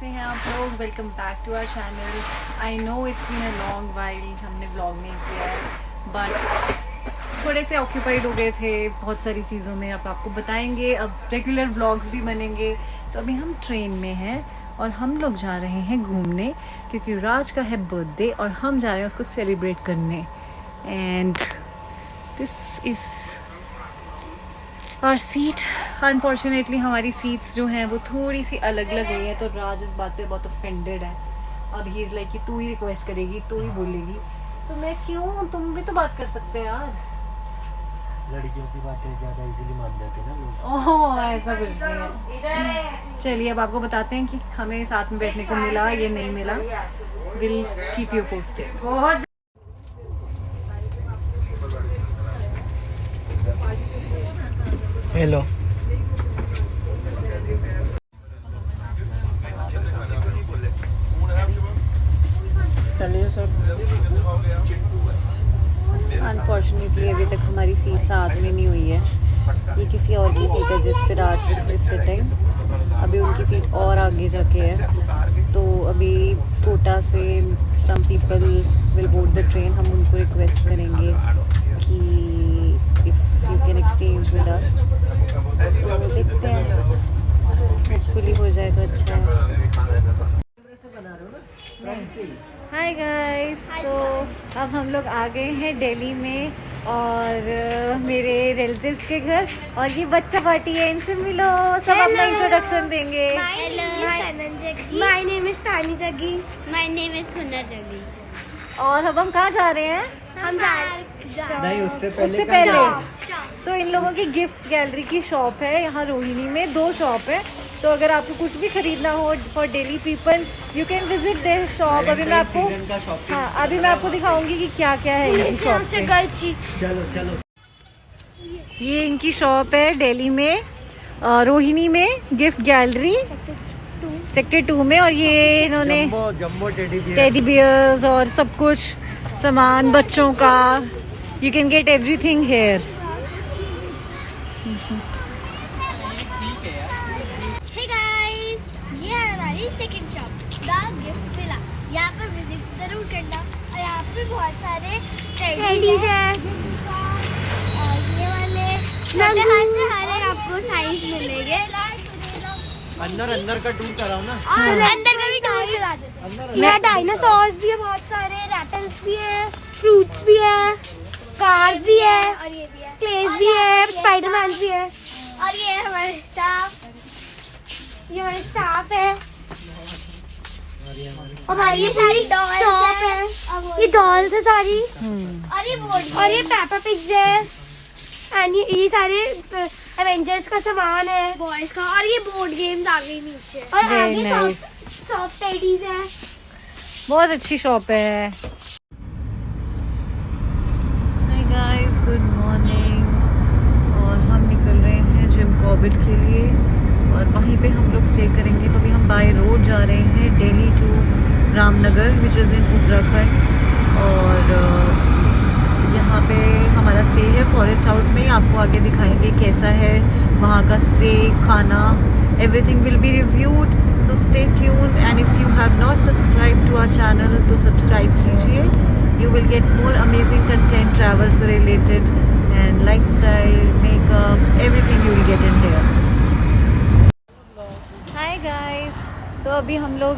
कैसे हैं आप लोग? Welcome back to our channel. I know it's been a long while, हमने व्लॉग नहीं किया है, बट थोड़े से ऑक्यूपाइड हो गए थे बहुत सारी चीज़ों में। अब आपको बताएंगे, अब रेगुलर व्लॉग्स भी बनेंगे। तो अभी हम ट्रेन में हैं और हम लोग जा रहे हैं घूमने, क्योंकि राज का है बर्थडे और हम जा रहे हैं उसको सेलिब्रेट करने। एंड दिस इज़ और सीट, अनफॉर्चुनेटली हमारी सीट्स जो हैं वो थोड़ी सी अलग अलग हुई है, तो राज इस बात पे बहुत ऑफेंडेड है। अब ही इज़ लाइक कि तू ही रिक्वेस्ट करेगी, तू ही बोलेगी, तो मैं क्यों, तुम भी तो बात कर सकते हैं यार। लड़कियों की बातें ज़्यादा इजीली मान जाते हैं ना लोग। ओह ऐसा कुछ नहीं है। चलिए अब आपको बताते हैं कि हमें साथ में बैठने को मिला या नहीं मिला। Will keep you posted. Hello, चलिए सर। अनफॉर्चुनेटली अभी तक हमारी सीट साथ में नहीं हुई है, ये किसी और की सीट है जिस पर राज इज सिटिंग। अभी उनकी सीट और आगे जाके है, तो अभी कोटा से some people will board the train. हम उनको रिक्वेस्ट करेंगे कि if you can exchange with us, तो देखते हैं, होपफुली हो जाए तो अच्छा है। हाय गाइस, तो अब हम लोग आ गए हैं दिल्ली में और मेरे रिलेटिव्स के घर, और ये बच्चा पार्टी है, इनसे मिलो, सब अपना इंट्रोडक्शन देंगे। My name is Tani Jaggi. My name is Hunar Jaggi. और अब हम कहाँ जा रहे हैं? हम नहीं, उससे उससे पहले तो इन लोगों की गिफ्ट गैलरी की शॉप है यहाँ रोहिणी में, 2 शॉप है। तो अगर आपको कुछ भी खरीदना हो for daily people, you can visit their shop. अभी मैं आपको दिखाऊंगी कि क्या क्या है इनकी शॉप पे। चलो चलो। ये इनकी शॉप है दिल्ली में, रोहिणी में, गिफ्ट गैलरी सेक्टर 2 में। और ये इन्होंने जम्बो टेडी बियर्स और सब कुछ सामान बच्चों का, you can get everything here. Hey guys, ये है हमारी second shop, the gift villa. यहाँ पर विजिट जरूर करना। और यहाँ पे बहुत सारे टेडीज हैं, और ये वाले छोटे हाथ से हर एक आपको साइज मिलेंगे। अंदर का टूर कराओ ना। और अंदर का भी टूर करा देते हैं। यहाँ डायनासोर्स भी है, बहुत सारे रैटल्स भी है, फ्रूट्स भी है, कार्स भी है, और ये भी है, क्लेस भी है, स्पाइडरमैन भी है। और ये है हमारे स्टाफ, ये हमारे स्टाफ है। हमारी ये सारी शॉप है, ये डॉल्स है सारी, और ये बोर्ड, और ये पेपा पिग्स है, एंड ये सारे एवेंजर्स का सामान है बॉयज का। और ये बोर्ड गेम्स आ गई नीचे, और Very आगे nice. सॉफ्ट टेडीज है। बहुत अच्छी शॉप है। Hi guys, good morning. और हम निकल रहे हैं जिम कॉर्बेट के लिए, और वहीं पे हम लोग स्टे करेंगे। तो अभी हम बाय रोड जा रहे हैं Delhi to Ramnagar, which is in Uttarakhand. और यहाँ पे हमारा स्टे है फॉरेस्ट हाउस में। आपको आगे दिखाएंगे कैसा है वहाँ का स्टे, खाना, everything will be reviewed, so stay tuned. And if you have not subscribe to our channel तो सब्सक्राइब कीजिए। You will get more amazing content, travel से related and lifestyle, makeup, everything you will get in here. Hi guys, तो अभी हम लोग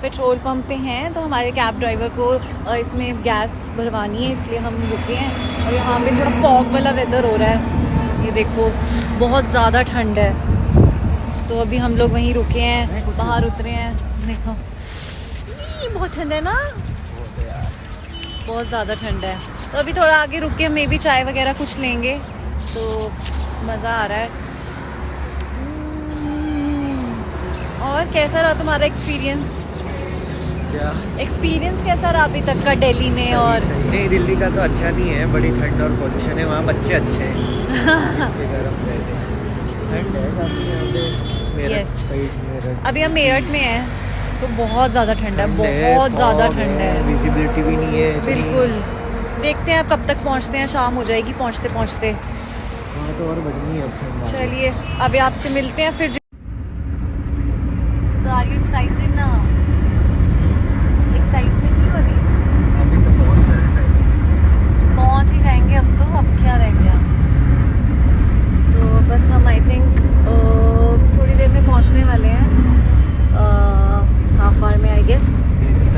petrol pump पे हैं। तो हमारे कैब ड्राइवर को इसमें गैस भरवानी है, इसलिए हम रुके हैं। और यहाँ पे थोड़ा फॉग वाला वेदर हो रहा है, ये देखो बहुत ज़्यादा ठंड है। तो अभी हम लोग वहीं रुके हैं, बाहर उतरे हैं। देखो बहुत ठंड है ना, बहुत ज़्यादा ठंड है। तो अभी थोड़ा आगे रुक के मे भी चाय वगैरह कुछ लेंगे, तो मज़ा आ रहा है। और कैसा रहा तुम्हारा एक्सपीरियंस? क्या एक्सपीरियंस कैसा रहा अभी तक का दिल्ली में? और नहीं, दिल्ली का तो अच्छा नहीं है, बड़ी ठंड और पोल्यूशन है। वहाँ बच्चे अच्छे हैं, गरम रहते हैं, ठंड है काफी यहाँ पे। मेरठ साइड, मेरठ अभी हम मेरठ में हैं, तो बहुत ज़्यादा ठंड है, बहुत ज़्यादा ठंड है, विजिबिलिटी भी नहीं है इतनी। बिल्कुल। देखते हैं अब कब तक पहुँचते हैं, शाम हो जाएगी पहुँचते पहुँचते। वहाँ तो और बढ़नी है ठंड। चलिए अभी आपसे मिलते हैं फिर। आर यू एक्साइटेड ना? एक्साइटमेंट नहीं हो रही? अभी तो पहुंच जाएगा, पहुंच ही जाएंगे अब तो, अब क्या रह गया। तो बस हम आई थिंक थोड़ी देर में पहुंचने वाले हैं, हाफ आवर में आई गेस।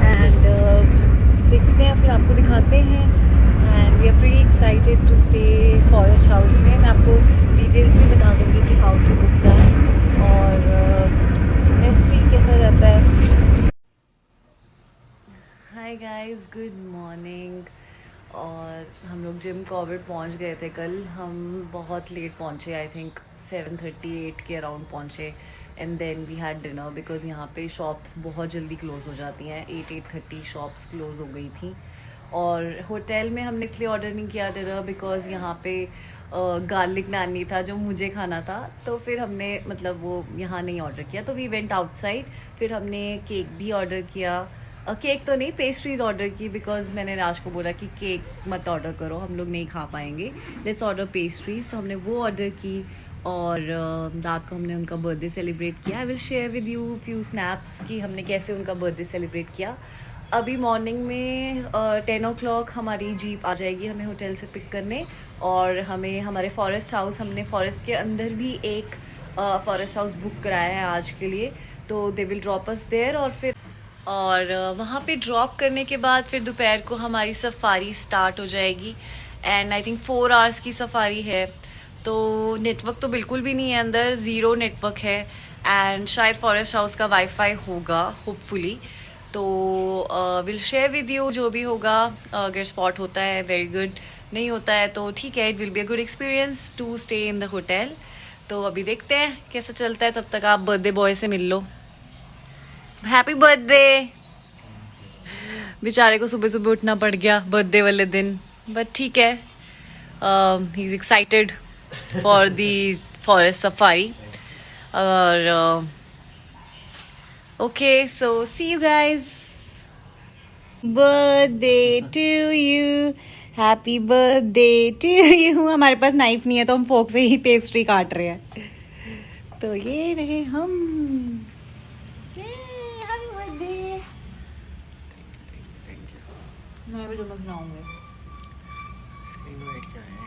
एंड देखते हैं, फिर आपको दिखाते हैं। And we are pretty excited to stay forest house में। मैं आपको डिटेल्स भी बता दूंगी कि हाउ टू बुक दैट, और लेट्स सी कैसा रहता है। Hi guys, good morning. और हम लोग जिम कॉर्बेट पहुंच गए थे कल। हम बहुत लेट पहुंचे, आई थिंक 7:38 के अराउंड पहुंचे। And then we had dinner because यहाँ पे शॉप्स बहुत जल्दी क्लोज़ हो जाती हैं। 8:30 शॉप्स क्लोज़ हो गई थी। और होटल में हमने इसलिए ऑर्डर नहीं किया डिनर बिकॉज़ यहाँ पे गार्लिक नान नहीं था जो मुझे खाना था, तो फिर हमने मतलब वो यहाँ नहीं ऑर्डर किया। तो वी वेंट आउटसाइड। फिर हमने केक भी ऑर्डर किया, केक तो नहीं, पेस्ट्रीज ऑर्डर की, बिकॉज मैंने राज को बोला कि केक मत ऑर्डर करो, हम लोग नहीं खा पाएंगे, लेट्स ऑर्डर पेस्ट्रीज। तो हमने वो ऑर्डर की। और रात को हमने उनका बर्थडे सेलिब्रेट किया। I will share with you few snaps कि हमने कैसे उनका बर्थडे सेलिब्रेट किया। अभी मॉर्निंग में 10 o'clock हमारी जीप आ जाएगी हमें होटल से पिक करने, और हमें हमारे फॉरेस्ट हाउस, हमने फॉरेस्ट के अंदर भी एक फॉरेस्ट हाउस बुक कराया है आज के लिए, तो they will drop us there. और वहाँ पे ड्रॉप करने के बाद फिर दोपहर को हमारी सफारी स्टार्ट हो जाएगी। एंड आई थिंक 4 hours की सफारी है। तो नेटवर्क तो बिल्कुल भी नहीं है अंदर, ज़ीरो नेटवर्क है। एंड शायद फॉरेस्ट हाउस का वाईफाई होगा होपफुली। तो विल शेयर विद यू जो भी होगा। अगर स्पॉट होता है वेरी गुड, नहीं होता है तो ठीक है, it will be a good experience to stay in the hotel. तो अभी देखते हैं कैसा चलता है। तब तक आप बर्थडे बॉय से मिल लो। Happy birthday. बेचारे को सुबह सुबह उठना पड़ गया बर्थडे वाले दिन, बट ठीक है, he is excited for the forest safari. और okay, so see you guys. Birthday to you, happy birthday to you. हमारे पास नाइफ नहीं है तो हम फोक से ही पेस्ट्री काट रहे हैं। तो ये रहे हम। मैं भी तुम्हें सुनाऊंगी। स्क्रीन में क्या है?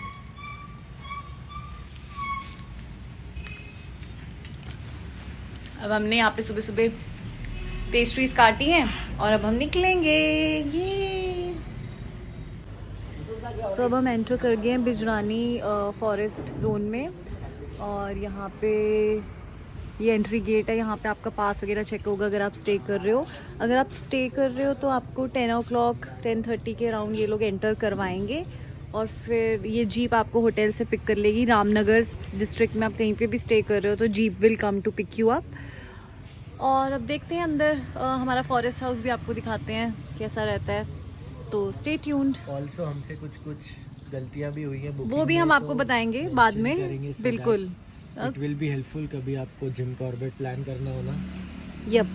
अब हमने यहाँ पे सुबह सुबह पेस्ट्रीज काटी हैं और अब हम निकलेंगे। ये सो अब हम एंटर कर गए हैं बिजरानी फॉरेस्ट जोन में। और यहाँ पे ये एंट्री गेट है। यहाँ पे आपका पास वगैरह चेक होगा अगर आप स्टे कर रहे हो। अगर आप स्टे कर रहे हो तो आपको 10 o'clock 10:30 के अराउंड ये लोग एंटर करवाएंगे, और फिर ये जीप आपको होटल से पिक कर लेगी। रामनगर डिस्ट्रिक्ट में आप कहीं पे भी स्टे कर रहे हो तो jeep will come to pick you up. और अब देखते हैं अंदर हमारा फॉरेस्ट हाउस भी आपको दिखाते हैं कैसा रहता है, तो स्टे ट्यून्ड। ऑल्सो हमसे कुछ गलतियां भी हुई हैं, वो भी हम आपको बताएंगे बाद में, बिल्कुल। इट विल बी हेल्पफुल कभी आपको जिम कॉर्बेट प्लान करना हो ना। यप।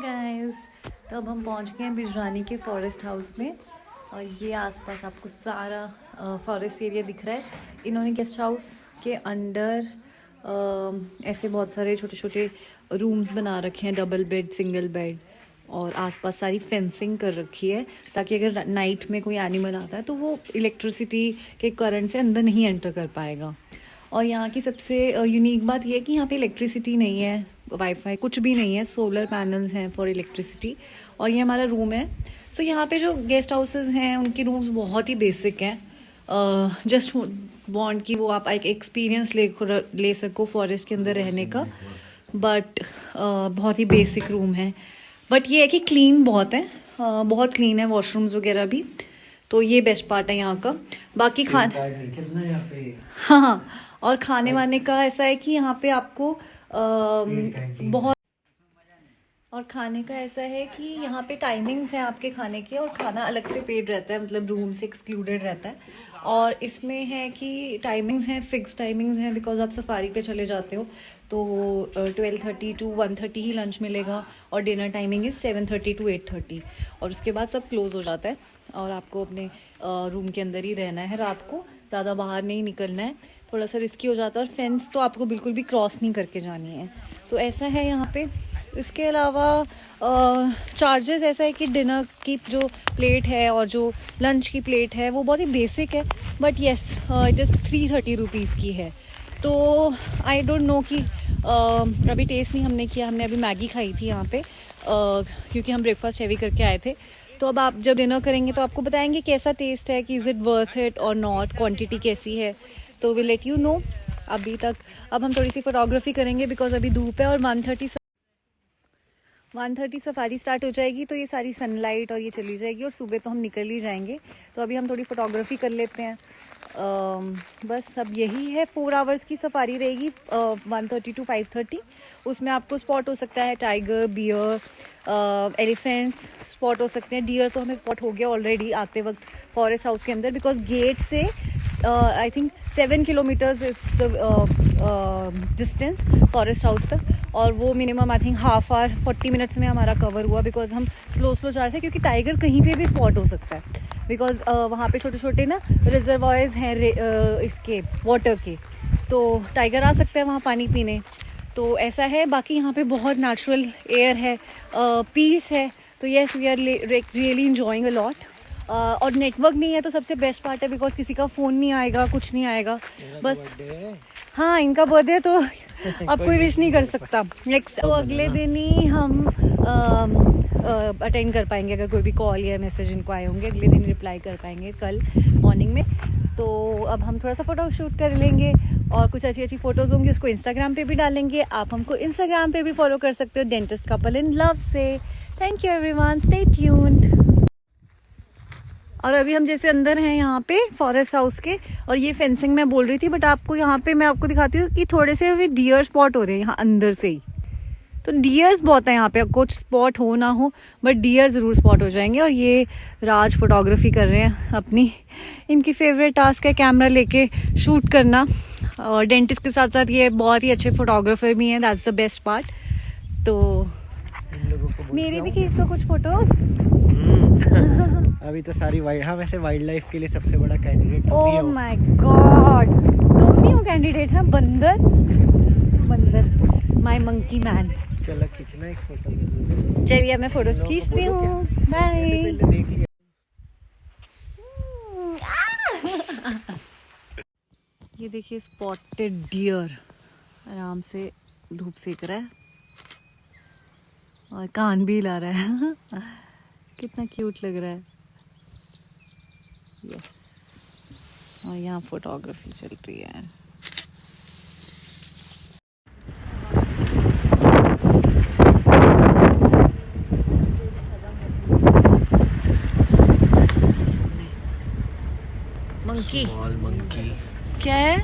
गाइस, तो अब हम पहुंच गए हैं बिजरानी के फॉरेस्ट हाउस में। और ये आसपास आपको सारा फॉरेस्ट एरिया दिख रहा है। इन्होंने गेस्ट हाउस के अंदर ऐसे बहुत सारे छोटे छोटे रूम्स बना रखे हैं, डबल बेड, सिंगल बेड, और आसपास सारी फेंसिंग कर रखी है ताकि अगर नाइट में कोई एनिमल आता है तो वो इलेक्ट्रिसिटी के करंट से अंदर नहीं एंटर कर पाएगा। और यहाँ की सबसे यूनिक बात यह है कि यहाँ पे इलेक्ट्रिसिटी नहीं है, वाईफाई कुछ भी नहीं है, सोलर पैनल्स हैं फॉर इलेक्ट्रिसिटी। और ये हमारा रूम है। सो यहाँ पे जो गेस्ट हाउसेस हैं उनके रूम्स बहुत ही बेसिक हैं। जस्ट वांट कि वो आप एक एक्सपीरियंस ले सको फॉरेस्ट के अंदर रहने का, बट बहुत ही बेसिक रूम है। बट ये है कि क्लीन बहुत है, बहुत क्लीन है, वॉशरूम्स वगैरह भी। तो ये बेस्ट पार्ट है यहाँ का। बाकी हाँ, और खाने वाने का ऐसा है कि यहाँ पे आपको बहुत और खाने का ऐसा है कि यहाँ पे टाइमिंग्स हैं आपके खाने के, और खाना अलग से पेड रहता है, मतलब रूम से एक्सक्लूडेड रहता है। और इसमें है कि टाइमिंग्स हैं, फिक्स टाइमिंग्स हैं, बिकॉज आप सफारी पे चले जाते हो तो 12:30 to 1:30 ही लंच मिलेगा, और डिनर टाइमिंग इज़ 7:30 to 8:30, और उसके बाद सब क्लोज हो जाता है और आपको अपने रूम के अंदर ही रहना है रात को, ज़्यादा बाहर नहीं निकलना है। थोड़ा सा रिस्की हो जाता है, और फेंस तो आपको बिल्कुल भी क्रॉस नहीं करके जानी है। तो ऐसा है यहाँ पे। इसके अलावा चार्जेस ऐसा है कि डिनर की जो प्लेट है और जो लंच की प्लेट है वो बहुत ही बेसिक है, but yes it is 330 rupees की है। तो आई डोंट नो कि अभी टेस्ट नहीं हमने किया, हमने अभी मैगी खाई थी यहाँ पे क्योंकि हम ब्रेकफास्ट हैवी करके आए थे। तो अब आप जब डिनर करेंगे तो आपको बताएंगे कैसा टेस्ट है, कि इज़ इट वर्थ इट और नॉट, क्वांटिटी कैसी है, तो विल लेट यू नो। अभी तक अब हम थोड़ी सी फोटोग्राफी करेंगे बिकॉज अभी धूप है, और 1:30 सफारी स्टार्ट हो जाएगी, तो ये सारी सनलाइट और ये चली जाएगी, और सुबह तो हम निकल ही जाएंगे। तो अभी हम थोड़ी फोटोग्राफी कर लेते हैं। बस अब यही है, 4 आवर्स की सफारी रहेगी, 1:30 to 5:30। उसमें आपको स्पॉट हो सकता है टाइगर, बियर, एलिफेंट्स स्पॉट हो सकते हैं। डियर तो हमें स्पॉट हो गया ऑलरेडी आते वक्त फॉरेस्ट हाउस के अंदर, बिकॉज गेट से I think 7 kilometres is distance forest house तक, और वो minimum I think half hour 40 minutes में हमारा कवर हुआ, बिकॉज हम स्लो जा रहे थे, क्योंकि टाइगर कहीं पे भी स्पॉट हो सकता है, बिकॉज वहाँ पे छोटे छोटे ना रिजर्वायर्स हैं इसके वाटर के, तो टाइगर आ सकता है वहाँ पानी पीने। तो ऐसा है। बाकी यहाँ पे बहुत नेचुरल एयर है, पीस है, तो yes we are really enjoying a lot. और नेटवर्क नहीं है तो सबसे बेस्ट पार्ट है, बिकॉज किसी का फ़ोन नहीं आएगा, कुछ नहीं आएगा, बस। हाँ, इनका बर्थडे तो अब कोई विश नहीं कर सकता। नेक्स्ट तो अगले दिन ही हम अटेंड कर पाएंगे, अगर कोई भी कॉल या मैसेज इनको आए होंगे अगले दिन रिप्लाई कर पाएंगे कल मॉर्निंग में। तो अब हम थोड़ा सा फ़ोटो शूट कर लेंगे, और कुछ अच्छी अच्छी फ़ोटोज़ होंगी उसको इंस्टाग्राम पे भी डालेंगे। आप हमको इंस्टाग्राम पे भी फॉलो कर सकते हो, डेंटिस्ट कपल इन लव से। Thank you everyone, stay tuned. और अभी हम जैसे अंदर हैं यहाँ पे फॉरेस्ट हाउस के, और ये फेंसिंग मैं बोल रही थी, बट आपको यहाँ पे मैं आपको दिखाती हूँ कि थोड़े से अभी डियर स्पॉट हो रहे हैं यहाँ अंदर से ही। तो डियर्स बहुत है यहाँ पे, कुछ स्पॉट हो ना हो बट डियर ज़रूर स्पॉट हो जाएंगे। और ये राज फोटोग्राफी कर रहे हैं अपनी, इनकी फेवरेट टास्क है कैमरा लेके शूट करना, और डेंटिस्ट के साथ साथ ये बहुत ही अच्छे फोटोग्राफर भी हैं, दैट्स द बेस्ट पार्ट। तो मेरे भी खींच दो कुछ फोटोज। अभी तो सारी वैसे वाइल्ड लाइफ के लिए सबसे बड़ा कैंडिडेट ओह माय गॉड, तुम नहीं हो कैंडिडेट? है बंदर, बंदर माय मंकी मैन। चलो खींचना एक फोटो। चलिए मैं फोटोज खींचती हूँ, बाय। ये देखिए स्पॉटेड डियर आराम से धूप सेक रहा है और कान भी हिला रहा है। कितना क्यूट लग रहा है। यस, और यहाँ फोटोग्राफी चल रही है। मंकी, मंकी क्या है?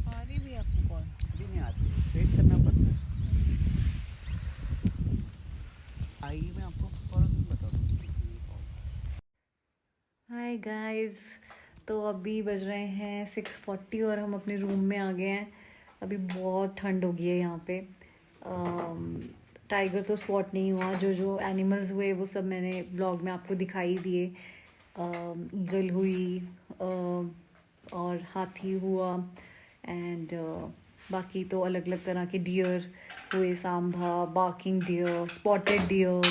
आ रही भी आपको कॉल? भी नहीं आती, वेट करना पड़ता है। आई मैं आपको फौरन बता दूँ। हाय गाइस, तो अभी बज रहे हैं 6:40 और हम अपने रूम में आ गए हैं। अभी बहुत ठंड हो गई है यहाँ पे। टाइगर तो स्पॉट नहीं हुआ, जो जो एनिमल्स हुए वो सब मैंने व्लॉग में आपको दिखाई दिए। ईगल हुई और हाथी हुआ, एंड बाकी तो अलग अलग तरह के डियर हुए, sambar, barking deer, spotted deer,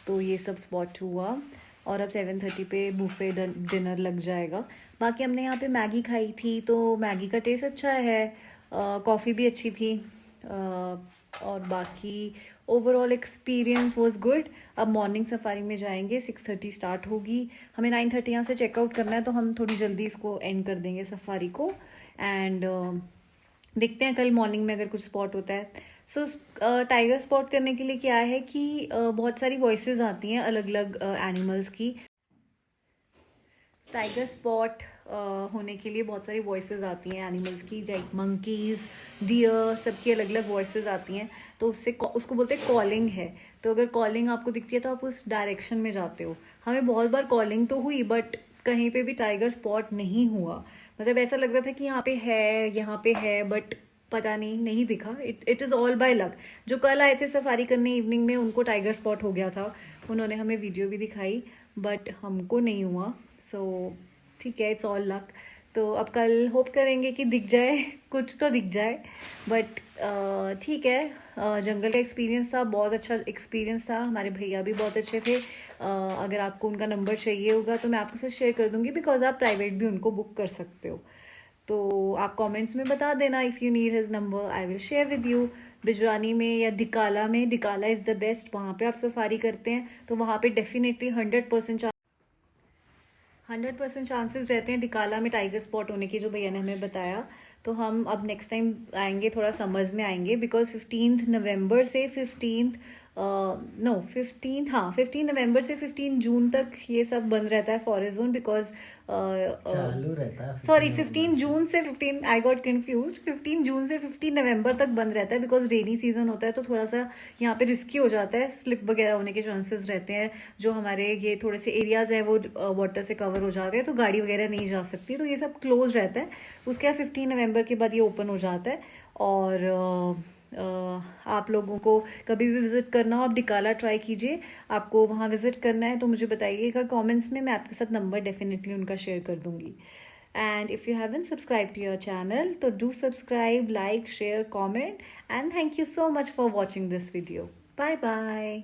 तो ये सब स्पॉट हुआ। और अब 7:30 पे बुफे डिनर लग जाएगा। बाकी हमने यहाँ पे मैगी खाई थी, तो मैगी का टेस्ट अच्छा है, कॉफ़ी भी अच्छी थी, और बाकी ओवरऑल एक्सपीरियंस वाज गुड। अब मॉर्निंग सफारी में जाएंगे, 6:30 स्टार्ट होगी, हमें 9:30 यहाँ से चेकआउट करना है, तो हम थोड़ी जल्दी इसको एंड कर देंगे सफारी को। एंड देखते हैं कल मॉर्निंग में अगर कुछ स्पॉट होता है। सो टाइगर स्पॉट करने के लिए क्या है कि बहुत सारी वॉइसेस आती हैं अलग अलग एनिमल्स की। टाइगर स्पॉट होने के लिए बहुत सारी वॉइसेस आती हैं एनिमल्स की, लाइक मंकीज़, डियर, सबकी अलग अलग वॉइसेस आती हैं। तो उसको बोलते हैं कॉलिंग है। तो अगर कॉलिंग आपको दिखती है तो आप उस डायरेक्शन में जाते हो। हमें बहुत बार कॉलिंग तो हुई बट कहीं पे भी टाइगर स्पॉट नहीं हुआ। मतलब ऐसा लग रहा था कि यहाँ पे है बट पता नहीं दिखा। It is all by luck. जो कल आए थे सफारी करने इवनिंग में, उनको टाइगर स्पॉट हो गया था, उन्होंने हमें वीडियो भी दिखाई, बट हमको नहीं हुआ। सो ठीक है, इट्स ऑल लक। तो अब कल होप करेंगे कि दिख जाए, कुछ तो दिख जाए। बट ठीक है, जंगल का एक्सपीरियंस था, बहुत अच्छा एक्सपीरियंस था। हमारे भैया भी बहुत अच्छे थे। अगर आपको उनका नंबर चाहिए होगा तो मैं आपके साथ शेयर कर दूंगी, बिकॉज आप प्राइवेट भी उनको बुक कर सकते हो। तो आप कमेंट्स में बता देना if you need his number, I will share with you. Bijrani में या डिकाला में, डिकाला इज़ द बेस्ट। वहाँ पे आप सफारी करते हैं तो वहाँ पे डेफिनेटली 100% चांसेस रहते हैं डिकाला में टाइगर स्पॉट होने की, जो भैया ने हमें बताया। तो हम अब नेक्स्ट टाइम आएंगे, थोड़ा समर्स में आएंगे, बिकॉज 15 नवंबर से 15 नवंबर से 15 जून तक ये सब बंद रहता है फॉरेस्ट जोन, बिकॉज चालू रहता है। सॉरी 15 जून से 15, आई गॉट कंफ्यूज्ड, 15 जून से 15 नवंबर तक बंद रहता है, बिकॉज रेनी सीजन होता है तो थोड़ा सा यहाँ पे रिस्की हो जाता है, स्लिप वगैरह होने के चांसेस रहते हैं। जो हमारे ये थोड़े से एरियाज है वो वाटर से कवर हो जाते हैं, तो गाड़ी वगैरह नहीं जा सकती, तो ये सब क्लोज रहता है। उसके बाद 15 नवंबर के बाद ये ओपन हो जाता है। और आप लोगों को कभी भी विजिट करना हो, आप डिकाला ट्राई कीजिए। आपको वहाँ विजिट करना है तो मुझे बताइएगा कमेंट्स में, मैं आपके साथ नंबर डेफिनेटली उनका शेयर कर दूंगी। And if you haven't subscribe to your channel तो do subscribe, like, share, comment, and thank you so much for watching this video. Bye bye.